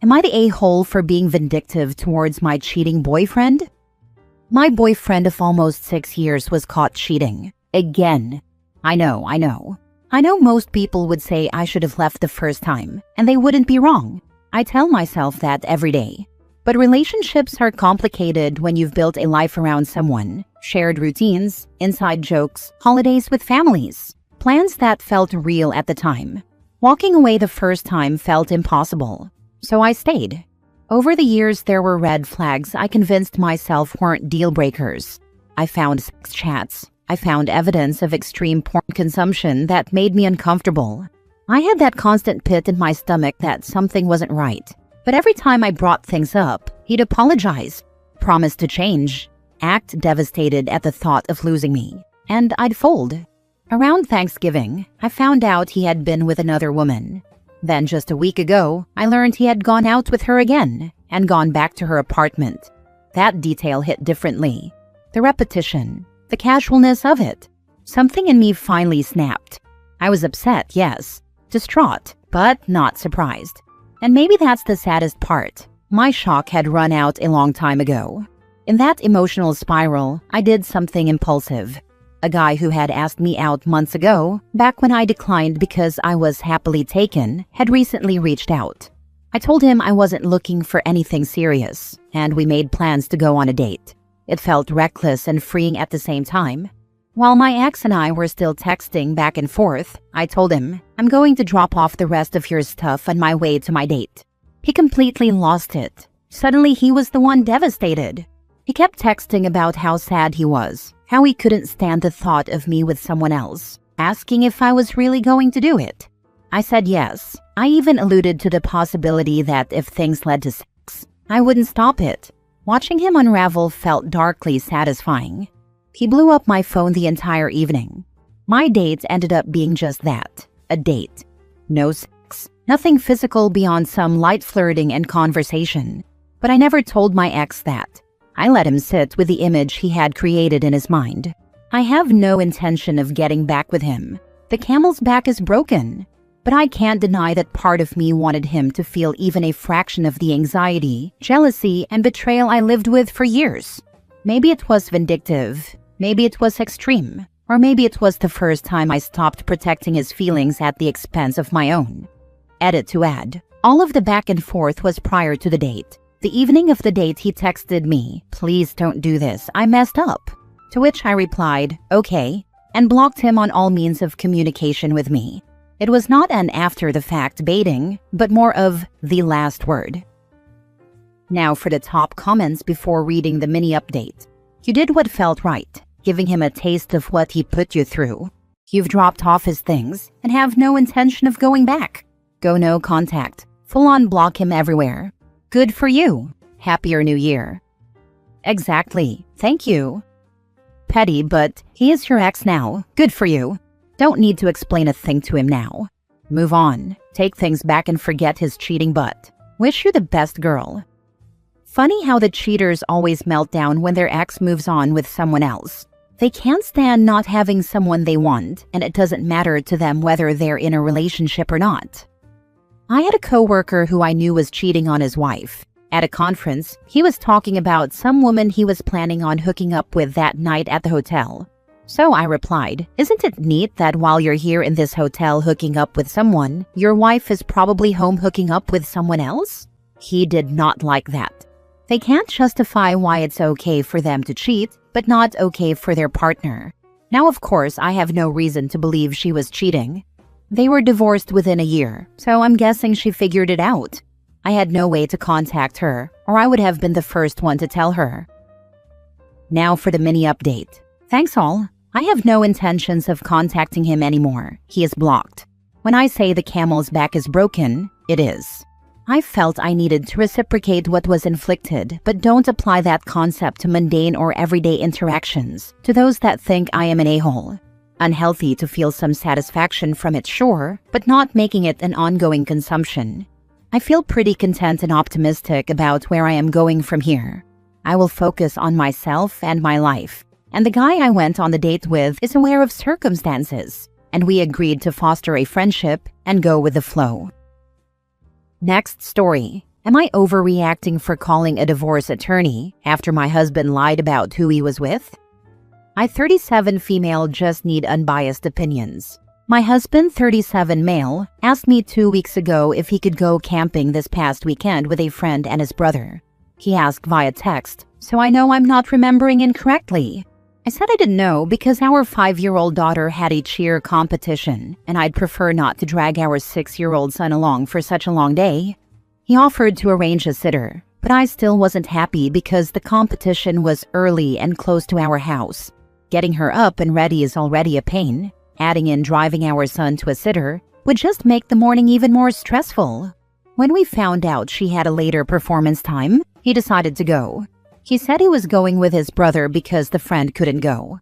Am I the a-hole for being vindictive towards my cheating boyfriend? My boyfriend of almost 6 years was caught cheating. Again. I know. I know most people would say I should have left the first time, and they wouldn't be wrong. I tell myself that every day. But relationships are complicated when you've built a life around someone. Shared routines, inside jokes, holidays with families. Plans that felt real at the time. Walking away the first time felt impossible. So I stayed. Over the years, there were red flags I convinced myself weren't deal breakers. I found sex chats. I found evidence of extreme porn consumption that made me uncomfortable. I had that constant pit in my stomach that something wasn't right. But every time I brought things up, he'd apologize, promise to change, act devastated at the thought of losing me, and I'd fold. Around Thanksgiving, I found out he had been with another woman. Then just a week ago, I learned he had gone out with her again and gone back to her apartment. That detail hit differently. The repetition, the casualness of it. Something in me finally snapped. I was upset, yes, distraught, but not surprised. And maybe that's the saddest part. My shock had run out a long time ago. In that emotional spiral, I did something impulsive. A guy who had asked me out months ago, back when I declined because I was happily taken, had recently reached out. I told him I wasn't looking for anything serious, and we made plans to go on a date. It felt reckless and freeing at the same time. While my ex and I were still texting back and forth, I told him, I'm going to drop off the rest of your stuff on my way to my date. He completely lost it. Suddenly he was the one devastated. He kept texting about how sad he was, how he couldn't stand the thought of me with someone else, asking if I was really going to do it. I said yes. I even alluded to the possibility that if things led to sex, I wouldn't stop it. Watching him unravel felt darkly satisfying. He blew up my phone the entire evening. My date ended up being just that, a date. No sex, nothing physical beyond some light flirting and conversation. But I never told my ex that. I let him sit with the image he had created in his mind. I have no intention of getting back with him. The camel's back is broken. But I can't deny that part of me wanted him to feel even a fraction of the anxiety, jealousy, and betrayal I lived with for years. Maybe it was vindictive. Maybe it was extreme. Or maybe it was the first time I stopped protecting his feelings at the expense of my own. Edit to add. All of the back and forth was prior to the date. The evening of the date, he texted me, "Please don't do this, I messed up." To which I replied, "Okay," and blocked him on all means of communication with me. It was not an after-the-fact baiting, but more of the last word. Now for the top comments before reading the mini update. You did what felt right, giving him a taste of what he put you through. You've dropped off his things and have no intention of going back. Go no contact. Full-on block him everywhere. Good for you. Happier New Year. Exactly. Thank you. Petty, but he is your ex now. Good for you. Don't need to explain a thing to him now. Move on. Take things back and forget his cheating butt. Wish you the best, girl. Funny how the cheaters always melt down when their ex moves on with someone else. They can't stand not having someone they want, and it doesn't matter to them whether they're in a relationship or not. I had a coworker who I knew was cheating on his wife. At a conference, he was talking about some woman he was planning on hooking up with that night at the hotel. So I replied, "Isn't it neat that while you're here in this hotel hooking up with someone, your wife is probably home hooking up with someone else?" He did not like that. They can't justify why it's okay for them to cheat, but not okay for their partner. Now, of course, I have no reason to believe she was cheating. They were divorced within a year, so I'm guessing she figured it out. I had no way to contact her, or I would have been the first one to tell her. Now for the mini update. Thanks all. I have no intentions of contacting him anymore. He is blocked. When I say the camel's back is broken, it is. I felt I needed to reciprocate what was inflicted, but don't apply that concept to mundane or everyday interactions, to those that think I am an a-hole. Unhealthy to feel some satisfaction from it, sure, but not making it an ongoing consumption. I feel pretty content and optimistic about where I am going from here. I will focus on myself and my life. And the guy I went on the date with is aware of circumstances, and we agreed to foster a friendship and go with the flow. Next story. Am I overreacting for calling a divorce attorney after my husband lied about who he was with? I, 37 female, just need unbiased opinions. My husband, 37 male, asked me 2 weeks ago if he could go camping this past weekend with a friend and his brother. He asked via text, so I know I'm not remembering incorrectly. I said I didn't know because our 5-year-old daughter had a cheer competition, and I'd prefer not to drag our 6-year-old son along for such a long day. He offered to arrange a sitter, but I still wasn't happy because the competition was early and close to our house. Getting her up and ready is already a pain. Adding in driving our son to a sitter would just make the morning even more stressful. When we found out she had a later performance time, he decided to go. He said he was going with his brother because the friend couldn't go.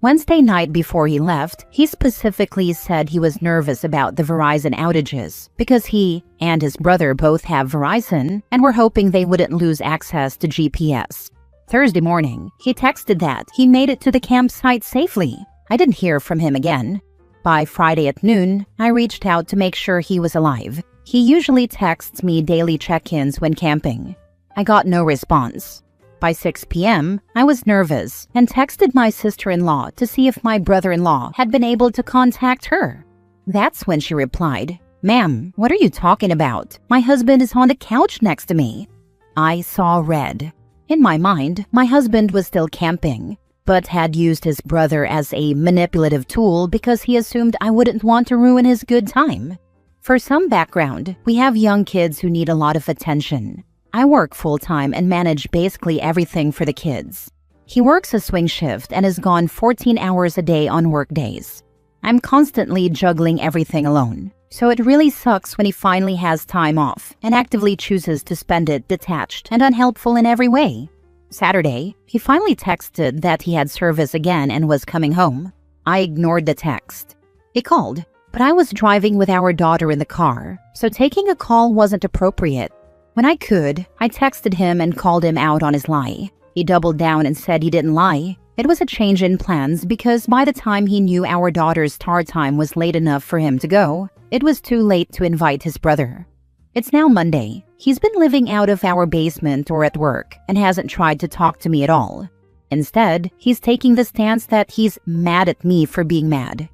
Wednesday night before he left, he specifically said he was nervous about the Verizon outages because he and his brother both have Verizon and were hoping they wouldn't lose access to GPS. Thursday morning, he texted that he made it to the campsite safely. I didn't hear from him again. By Friday at noon, I reached out to make sure he was alive. He usually texts me daily check-ins when camping. I got no response. By 6 p.m., I was nervous and texted my sister-in-law to see if my brother-in-law had been able to contact her. That's when she replied, "Ma'am, what are you talking about? My husband is on the couch next to me." I saw red. In my mind, my husband was still camping, but had used his brother as a manipulative tool because he assumed I wouldn't want to ruin his good time. For some background, we have young kids who need a lot of attention. I work full-time and manage basically everything for the kids. He works a swing shift and is gone 14 hours a day on work days. I'm constantly juggling everything alone, so it really sucks when he finally has time off and actively chooses to spend it detached and unhelpful in every way. Saturday, he finally texted that he had service again and was coming home. I ignored the text. He called, but I was driving with our daughter in the car, so taking a call wasn't appropriate. When I could, I texted him and called him out on his lie. He doubled down and said he didn't lie. It was a change in plans because by the time he knew our daughter's start time was late enough for him to go, it was too late to invite his brother. It's now Monday. He's been living out of our basement or at work and hasn't tried to talk to me at all. Instead, he's taking the stance that he's mad at me for being mad.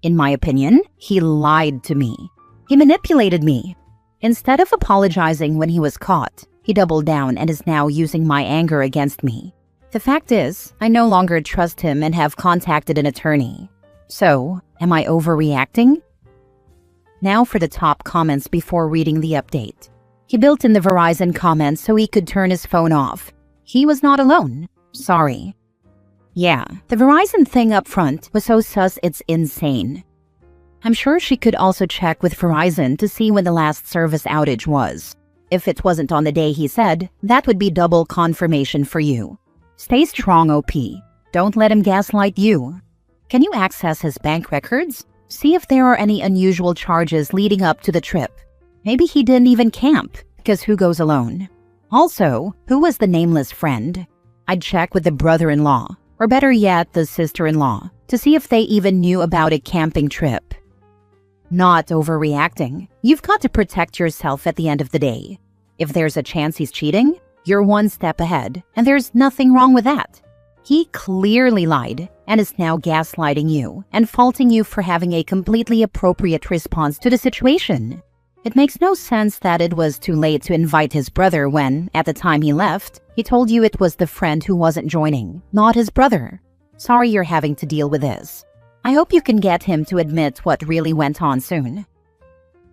In my opinion, he lied to me. He manipulated me. Instead of apologizing when he was caught, he doubled down and is now using my anger against me. The fact is, I no longer trust him and have contacted an attorney. So, am I overreacting? Now for the top comments before reading the update. He built in the Verizon comments so he could turn his phone off. He was not alone. Sorry. Yeah, the Verizon thing up front was so sus it's insane. I'm sure she could also check with Verizon to see when the last service outage was. If it wasn't on the day he said, that would be double confirmation for you. Stay strong, OP. Don't let him gaslight you. Can you access his bank records? See if there are any unusual charges leading up to the trip. Maybe he didn't even camp, because who goes alone? Also, who was the nameless friend? I'd check with the brother-in-law, or better yet, the sister-in-law, to see if they even knew about a camping trip. Not overreacting. You've got to protect yourself at the end of the day. If there's a chance he's cheating, you're one step ahead, and there's nothing wrong with that. He clearly lied and is now gaslighting you and faulting you for having a completely appropriate response to the situation. It makes no sense that it was too late to invite his brother when, at the time he left, he told you it was the friend who wasn't joining, not his brother. Sorry you're having to deal with this. I hope you can get him to admit what really went on soon.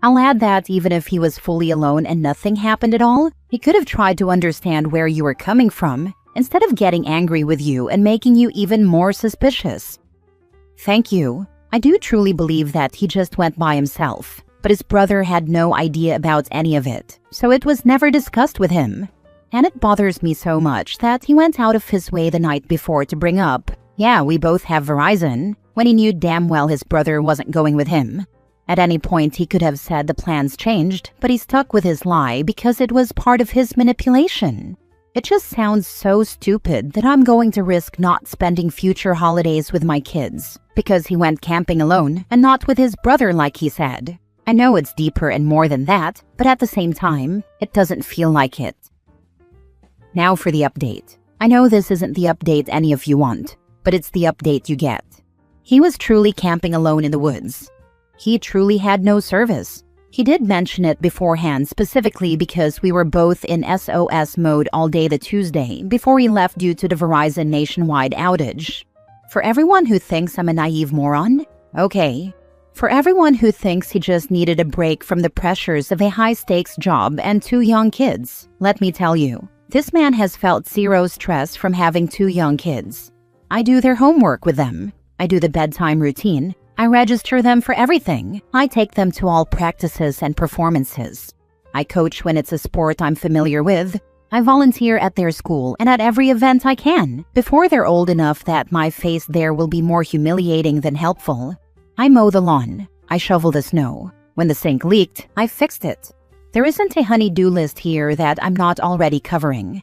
I'll add that even if he was fully alone and nothing happened at all, he could have tried to understand where you were coming from instead of getting angry with you and making you even more suspicious. Thank you. I do truly believe that he just went by himself, but his brother had no idea about any of it, so it was never discussed with him. And it bothers me so much that he went out of his way the night before to bring up, "Yeah, we both have Verizon," when he knew damn well his brother wasn't going with him. At any point, he could have said the plans changed, but he stuck with his lie because it was part of his manipulation. It just sounds so stupid that I'm going to risk not spending future holidays with my kids because he went camping alone and not with his brother like he said. I know it's deeper and more than that, but at the same time, it doesn't feel like it. Now for the update. I know this isn't the update any of you want, but it's the update you get. He was truly camping alone in the woods. He truly had no service. He did mention it beforehand specifically because we were both in SOS mode all day the Tuesday before he left due to the Verizon nationwide outage. For everyone who thinks I'm a naive moron, okay. For everyone who thinks he just needed a break from the pressures of a high-stakes job and 2 young kids, let me tell you, this man has felt zero stress from having 2 young kids. I do their homework with them. I do the bedtime routine. I register them for everything. I take them to all practices and performances. I coach when it's a sport I'm familiar with. I volunteer at their school and at every event I can, before they're old enough that my face there will be more humiliating than helpful. I mow the lawn. I shovel the snow. When the sink leaked, I fixed it. There isn't a honey-do list here that I'm not already covering.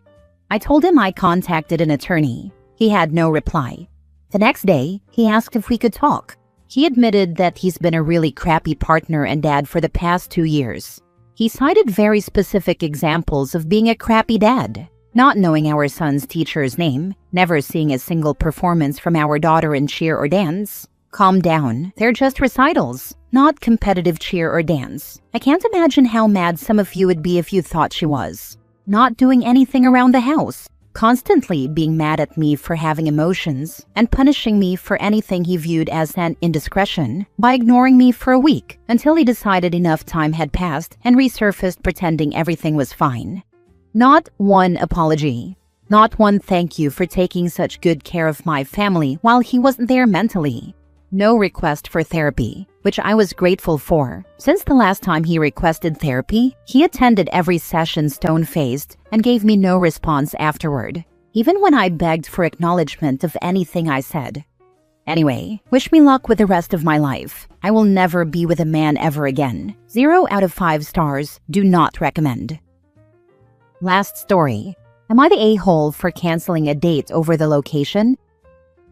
I told him I contacted an attorney. He had no reply. The next day, he asked if we could talk. He admitted that he's been a really crappy partner and dad for the past 2 years. He cited very specific examples of being a crappy dad. Not knowing our son's teacher's name, never seeing a single performance from our daughter in cheer or dance. Calm down, they're just recitals, not competitive cheer or dance. I can't imagine how mad some of you would be if you thought she was. Not doing anything around the house. Constantly being mad at me for having emotions and punishing me for anything he viewed as an indiscretion by ignoring me for a week until he decided enough time had passed and resurfaced pretending everything was fine. Not one apology. Not one thank you for taking such good care of my family while he wasn't there mentally. No request for therapy, which I was grateful for. Since the last time he requested therapy, he attended every session stone-faced and gave me no response afterward, even when I begged for acknowledgement of anything I said. Anyway, wish me luck with the rest of my life. I will never be with a man ever again. 0 out of 5 stars, do not recommend. Last story. Am I the a-hole for canceling a date over the location?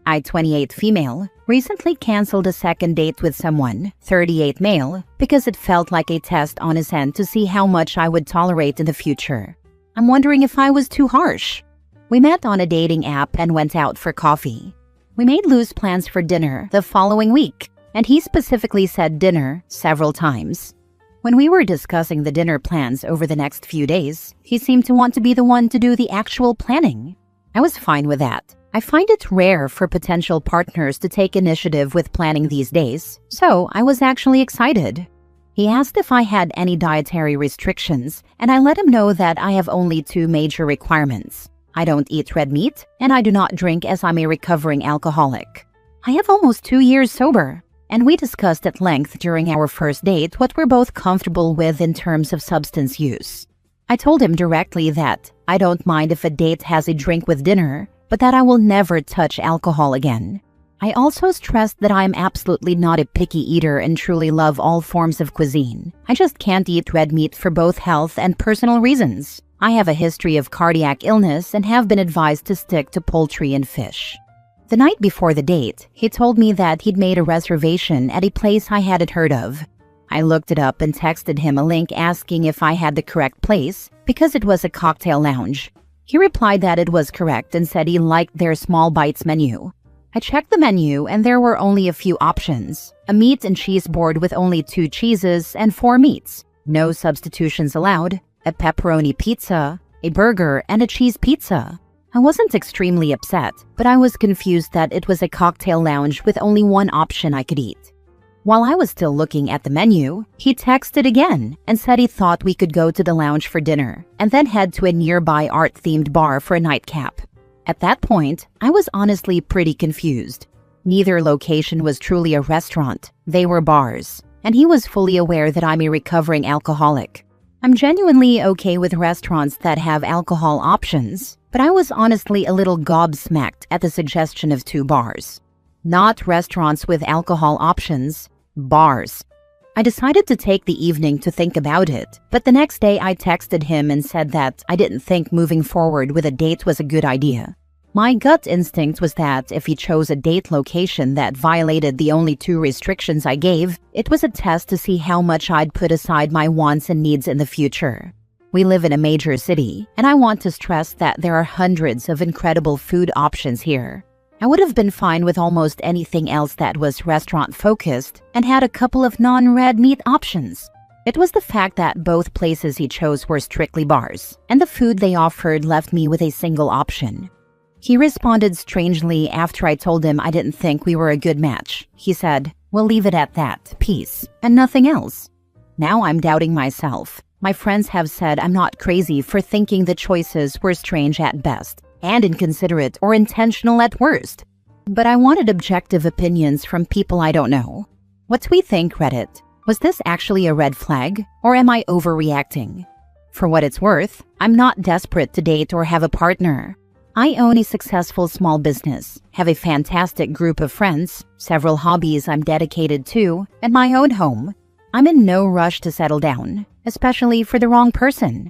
I, 28 female, recently canceled a second date with someone, 38 male, because it felt like a test on his end to see how much I would tolerate in the future. I'm wondering if I was too harsh. We met on a dating app and went out for coffee. We made loose plans for dinner the following week, and he specifically said dinner several times. When we were discussing the dinner plans over the next few days, he seemed to want to be the one to do the actual planning. I was fine with that. I find it rare for potential partners to take initiative with planning these days, so I was actually excited. He asked if I had any dietary restrictions, and I let him know that I have only 2 major requirements. I don't eat red meat, and I do not drink as I'm a recovering alcoholic. I have almost 2 years sober, and we discussed at length during our first date what we're both comfortable with in terms of substance use. I told him directly that I don't mind if a date has a drink with dinner, but that I will never touch alcohol again. I also stressed that I am absolutely not a picky eater and truly love all forms of cuisine. I just can't eat red meat for both health and personal reasons. I have a history of cardiac illness and have been advised to stick to poultry and fish. The night before the date, he told me that he'd made a reservation at a place I hadn't heard of. I looked it up and texted him a link asking if I had the correct place because it was a cocktail lounge. He replied that it was correct and said he liked their small bites menu. I checked the menu and there were only a few options. A meat and cheese board with only 2 cheeses and 4 meats. No substitutions allowed. A pepperoni pizza, a burger, and a cheese pizza. I wasn't extremely upset, but I was confused that it was a cocktail lounge with only one option I could eat. While I was still looking at the menu, he texted again and said he thought we could go to the lounge for dinner and then head to a nearby art-themed bar for a nightcap. At that point, I was honestly pretty confused. Neither location was truly a restaurant, they were bars, and he was fully aware that I'm a recovering alcoholic. I'm genuinely okay with restaurants that have alcohol options, but I was honestly a little gobsmacked at the suggestion of 2 bars. Not restaurants with alcohol options, bars. I decided to take the evening to think about it, but the next day I texted him and said that I didn't think moving forward with a date was a good idea. My gut instinct was that if he chose a date location that violated the only two restrictions I gave, it was a test to see how much I'd put aside my wants and needs in the future. We live in a major city, and I want to stress that there are hundreds of incredible food options here. I would have been fine with almost anything else that was restaurant-focused and had a couple of non-red meat options. It was the fact that both places he chose were strictly bars, and the food they offered left me with a single option. He responded strangely after I told him I didn't think we were a good match. He said, "We'll leave it at that, peace, and nothing else." Now I'm doubting myself. My friends have said I'm not crazy for thinking the choices were strange at best and inconsiderate or intentional at worst. But I wanted objective opinions from people I don't know. What do we think, Reddit? Was this actually a red flag, or am I overreacting? For what it's worth, I'm not desperate to date or have a partner. I own a successful small business, have a fantastic group of friends, several hobbies I'm dedicated to, and my own home. I'm in no rush to settle down, especially for the wrong person.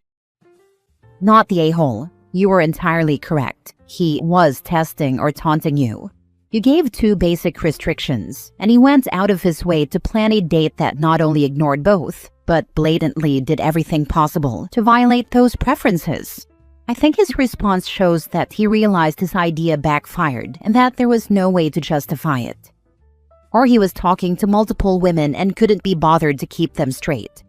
Not the a-hole. You were entirely correct. He was testing or taunting you. You gave two basic restrictions, and he went out of his way to plan a date that not only ignored both, but blatantly did everything possible to violate those preferences. I think his response shows that he realized his idea backfired and that there was no way to justify it. Or he was talking to multiple women and couldn't be bothered to keep them straight.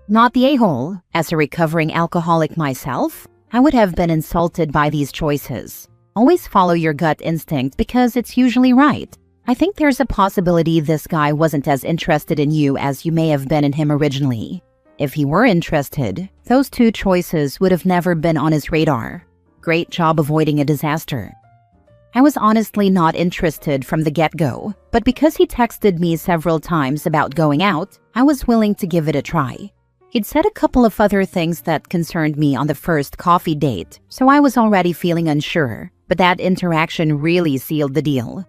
Not the a-hole. As a recovering alcoholic myself, I would have been insulted by these choices. Always follow your gut instinct because it's usually right. I think there's a possibility this guy wasn't as interested in you as you may have been in him originally. If he were interested, those two choices would have never been on his radar. Great job avoiding a disaster. I was honestly not interested from the get-go, but because he texted me several times about going out, I was willing to give it a try. He'd said a couple of other things that concerned me on the first coffee date, so I was already feeling unsure, but that interaction really sealed the deal.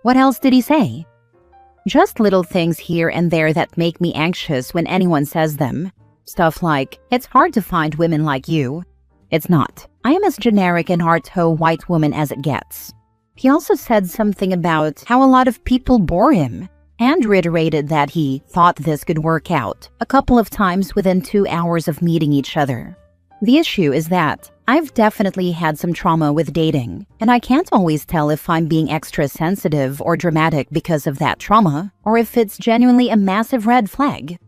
What else did he say? Just little things here and there that make me anxious when anyone says them. Stuff like, "It's hard to find women like you." It's not. I am as generic an art-ho white woman as it gets. He also said something about how a lot of people bore him, and reiterated that he thought this could work out a couple of times within 2 hours of meeting each other. The issue is that I've definitely had some trauma with dating, and I can't always tell if I'm being extra sensitive or dramatic because of that trauma, or if it's genuinely a massive red flag.